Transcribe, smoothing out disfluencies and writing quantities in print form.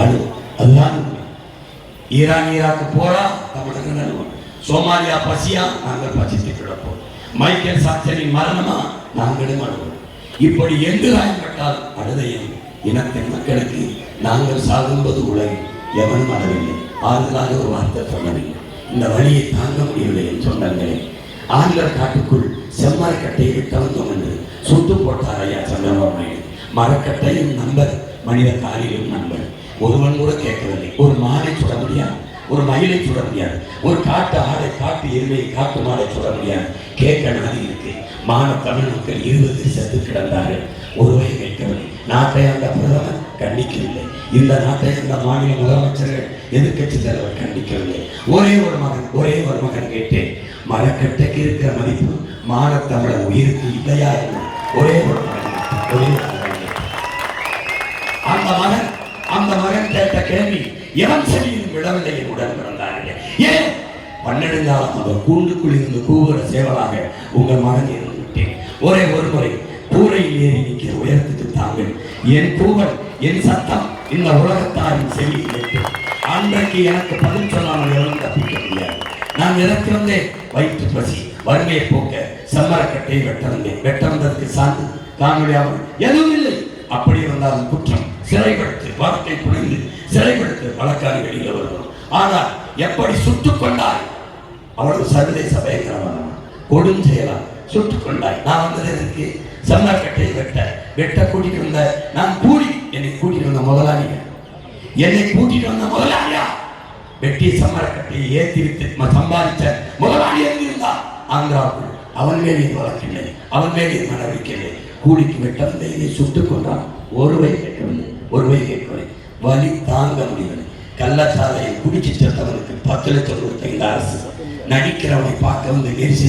அழுவோம். அதுதான் Iran Iraq Bora தமிழர்கள் அழுவோம். Somalia பசியா நாங்கள் பசித்து கிடப்போம். மைக்கேல் சாக்சனின் மரணமா நாங்களும் அழுவோம். இப்படி எங்கு காயப்பட்டால் அழுதையும் இனத்தின் மக்களுக்கு நாங்கள் சாகும்போது உலகில் எவனும் அழவில்லை. ஆறுதலாக ஒரு வார்த்தை சொன்னவில்லை. இந்த வழியை தாங்க முடியவில்லை என்று சொன்னாங்களே. ஆண்கள் காட்டுக்குள் செம்மரக்கட்டையை விட்டு வந்தோம் என்று சுட்டு போட்டார் ஐயா சந்திரபாபு நாயுடு. மரக்கட்டையும் நண்பர், மனித காலிலும் நண்பர். ஒருவன் கூட கேட்கவில்லை. ஒரு மானை சுட முடியாது, ஒரு மயிலை சுட முடியாது, ஒரு காட்டு ஆடை, காட்டு எருமையை, காட்டு மாடை சுட முடியாது. கேட்க நாதி இருக்கு. மான தமிழ் மக்கள் 20 செத்து கிடந்தார்கள். ஒருவரை கேட்கவில்லை. நாட்டை அந்த பிரதமர் கண்டிக்கவில்லை. இந்த நாட்டை அந்த மாநில முதலமைச்சர்கள், எதிர்கட்சி தலைவர் கண்டிக்கவில்லை. ஒரே ஒரு மகன் கேட்டேன். மரக்கட்டைக்கு இருக்கிற மதிப்பு மானத்தமிழர் உயிருக்கு இல்லையா என்று ஒரே ஒரு மகன் அந்த மகன் கேட்ட கேள்வி எவன் செடியும் விடவில்லை உடன் பிறந்தார்கள். ஏன் 12 காலம் அவர் கூண்டுக்குள் இருந்து கூவுற சேவலாக உங்கள் மகன் இருந்து விட்டேன். ஒரே ஒரு முறை கூரையில் ஏறி நிற்கிற உயரத்துக்கு தாங்கள் என் கூவல், என் சத்தம் இந்த உலகத்தாரின் செவியில் கேட்டு அன்றைக்கு எனக்கு பதில் சொல்லாமல் எவரும் தப்பிக்க முடியாது. நான் இறக்கி வந்தேன் வயிற்று பசி, வறுமையை போக்க செம்மரக்கட்டையை வெட்ட வந்ததற்கு சார்ந்து காணொலியாமல் எதுவும் இல்லை. அப்படி இருந்தாலும் குற்றம் சிறைப்படுத்து, வார்த்தை புரிந்து சிறைப்படுத்து வழக்காரிகளில் வருவோம். ஆனால் எப்படி சுட்டுக் கொண்டாய்? அவளது சர்வதேச பயங்கரமான கொடுஞ்செயலா சுட்டுக் கொண்டாய். நான் வந்தது எனக்கு செம்மரக்கட்டையை வெட்ட கூட்டிட்டு வந்த நான் என்னை கூட்டிட்டு வந்த முதலாளியா வெட்டி செம்மரக்கட்டையை ஏற்றி விட்டு சம்பாதித்த முதலாளி எங்கிருந்தா ஆந்திராவுக்குள். அவன் மேலே வழக்கில்லை, அவன் மேலே நடவடிக்கை இல்லை. கூலிக்கு வெட்ட வந்த என்னை சுட்டுக் கொண்டான். ஒருவை கேட்கவில்லை. வலி தாங்க முடியவில்லை. கள்ளச்சாலையை குடிச்சு செத்தவனுக்கு 10 லட்சம் கொடுத்த இந்த அரசு நடிக்கிறவனை பார்க்க வந்து நெரிசி